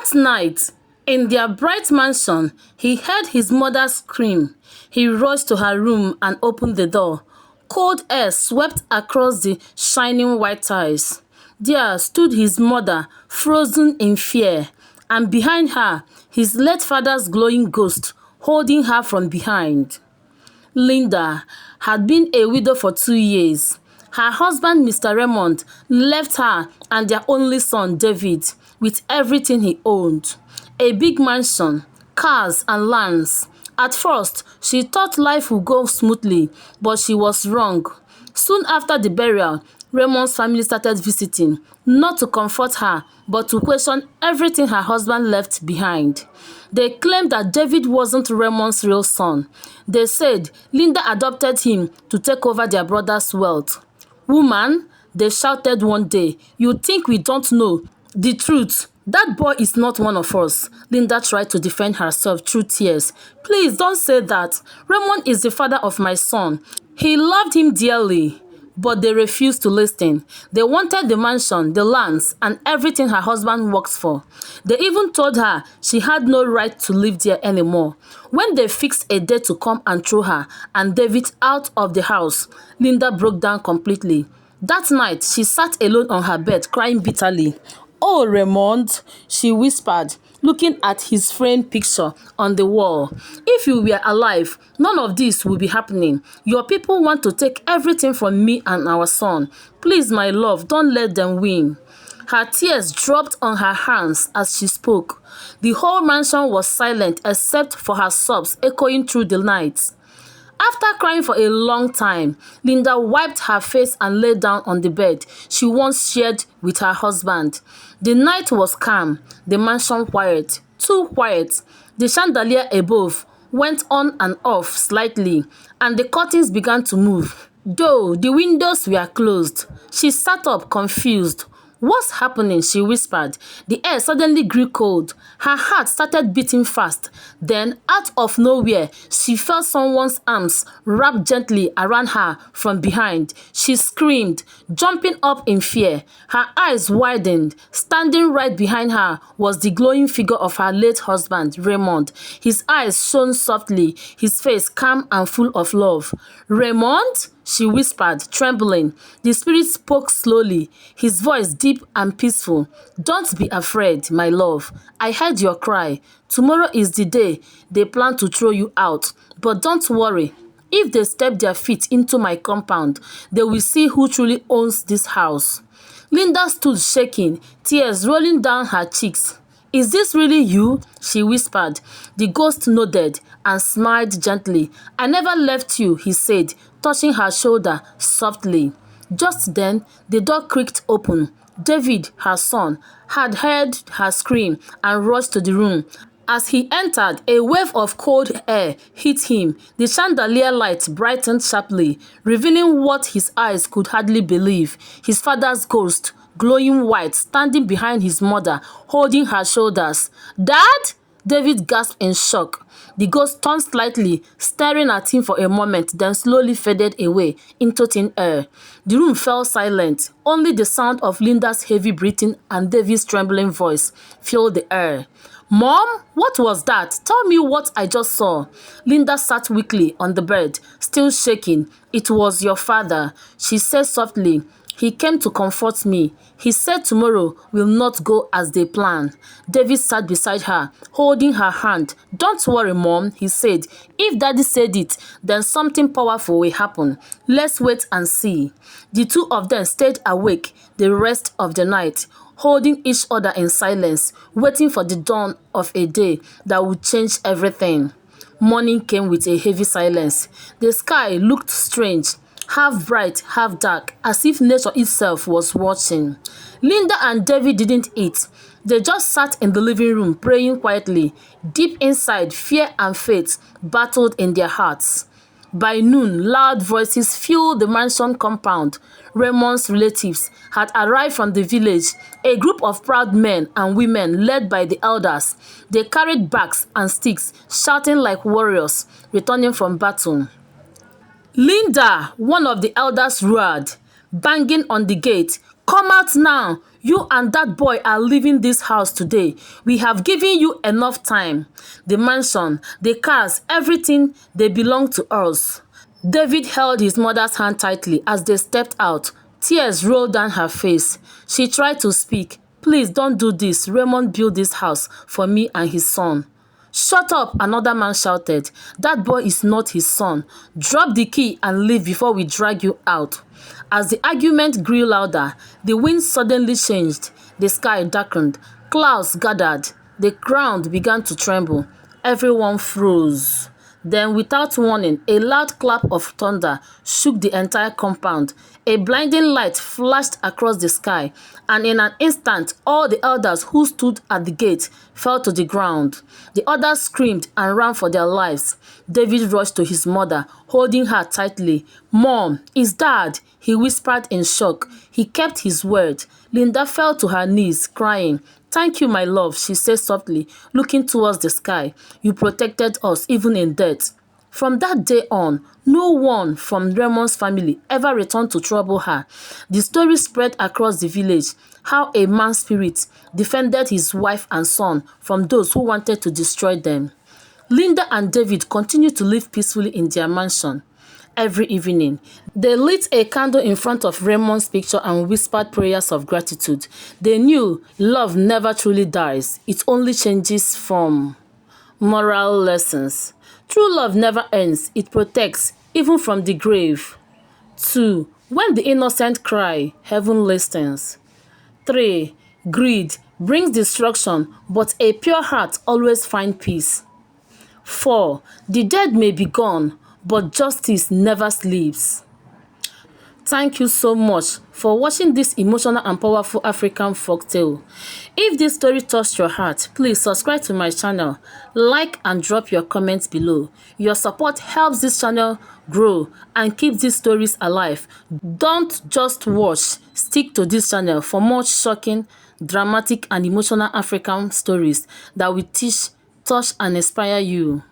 That night, in their bright mansion, he heard his mother scream. He rushed to her room and opened the door. Cold air swept across the shining white tiles. There stood his mother, frozen in fear, and behind her, his late father's glowing ghost, holding her from behind. Linda had been a widow for 2 years. Her husband, Mr. Raymond, left her and their only son, David, with everything he owned. A big mansion, cars and lands. At first, she thought life would go smoothly, but she was wrong. Soon after the burial, Raymond's family started visiting, not to comfort her, but to question everything her husband left behind. They claimed that David wasn't Raymond's real son. They said Linda adopted him to take over their brother's wealth. "Woman," they shouted one day, "you think we don't know the truth? That boy is not one of us." Linda tried to defend herself through tears. "Please don't say that. Raymond is the father of my son. He loved him dearly." But they refused to listen. They wanted the mansion, the lands, and everything her husband works for. They even told her she had no right to live there anymore. When they fixed a day to come and throw her and David out of the house, Linda broke down completely. That night, she sat alone on her bed, crying bitterly. "Oh, Raymond," she whispered, looking at his framed picture on the wall. "If you were alive, none of this would be happening. Your people want to take everything from me and our son. Please, my love, don't let them win." Her tears dropped on her hands as she spoke. The whole mansion was silent except for her sobs echoing through the night. After crying for a long time, Linda wiped her face and lay down on the bed she once shared with her husband. The night was calm, the mansion quiet, too quiet. The chandelier above went on and off slightly, and the curtains began to move, though the windows were closed. She sat up, confused. "What's happening?" she whispered. The air suddenly grew cold. Her heart started beating fast. Then, out of nowhere, she felt someone's arms wrapped gently around her from behind. She screamed, jumping up in fear. Her eyes widened. Standing right behind her was the glowing figure of her late husband, Raymond. His eyes shone softly, his face calm and full of love. "Raymond?" she whispered, trembling. The spirit spoke slowly, his voice deep and peaceful. "Don't be afraid, my love. I heard your cry. Tomorrow is the day they plan to throw you out. But don't worry. If they step their feet into my compound, they will see who truly owns this house." Linda stood shaking, tears rolling down her cheeks. "Is this really you?" she whispered. The ghost nodded and smiled gently. "I never left you," he said, touching her shoulder softly. Just then, the door creaked open. David, her son, had heard her scream and rushed to the room. As he entered, a wave of cold air hit him. The chandelier light brightened sharply, revealing what his eyes could hardly believe. His father's ghost, glowing white, standing behind his mother, holding her shoulders. "Dad?" David gasped in shock. The ghost turned slightly, staring at him for a moment, then slowly faded away into thin air. The room fell silent. Only the sound of Linda's heavy breathing and David's trembling voice filled the air. "Mom, what was that? Tell me what I just saw." Linda sat weakly on the bed, still shaking. "It was your father," she said softly. "He came to comfort me. He said tomorrow will not go as they plan." David sat beside her, holding her hand. "Don't worry, Mom," he said. "If Daddy said it, then something powerful will happen. Let's wait and see." The two of them stayed awake the rest of the night, holding each other in silence, waiting for the dawn of a day that would change everything. Morning came with a heavy silence. The sky looked strange, half bright, half dark, as if nature itself was watching. Linda and David didn't eat. They just sat in the living room praying quietly. Deep inside, fear and faith battled in their hearts. By noon, loud voices filled the mansion compound. Raymond's relatives had arrived from the village, a group of proud men and women led by the elders. They carried bags and sticks, shouting like warriors returning from battle. "Linda," one of the elders roared, banging on the gate. Come out now. You and that boy are leaving this house today. We have given you enough time. The mansion, the cars, everything, they belong to us." David held his mother's hand tightly as they stepped out. Tears rolled down her face. She tried to speak. "Please don't do this. Raymond built this house for me and his son." "Shut up," another man shouted. "That boy is not his son. Drop the key and leave before we drag you out." As the argument grew louder, the wind suddenly changed. The sky darkened. Clouds gathered. The ground began to tremble. Everyone froze. Then, without warning, a loud clap of thunder shook the entire compound. A blinding light flashed across the sky, and in an instant, all the elders who stood at the gate fell to the ground. The others screamed and ran for their lives. David rushed to his mother, holding her tightly. "Mom, it's Dad," he whispered in shock. He kept his word. Linda fell to her knees, crying. "Thank you, my love," she said softly, looking towards the sky. "You protected us even in death." From that day on, no one from Raymond's family ever returned to trouble her. The story spread across the village, how a man's spirit defended his wife and son from those who wanted to destroy them. Linda and David continued to live peacefully in their mansion. Every evening, they lit a candle in front of Raymond's picture and whispered prayers of gratitude. They knew love never truly dies, it only changes form. Moral lessons. True love never ends, it protects, even from the grave. 2. When the innocent cry, heaven listens. 3. Greed brings destruction, but a pure heart always finds peace. 4. The dead may be gone, but justice never sleeps. Thank you so much for watching this emotional and powerful African folktale. If this story touched your heart, please subscribe to my channel, like and drop your comments below. Your support helps this channel grow and keep these stories alive. Don't just watch, stick to this channel for more shocking, dramatic and emotional African stories that will teach, touch and inspire you.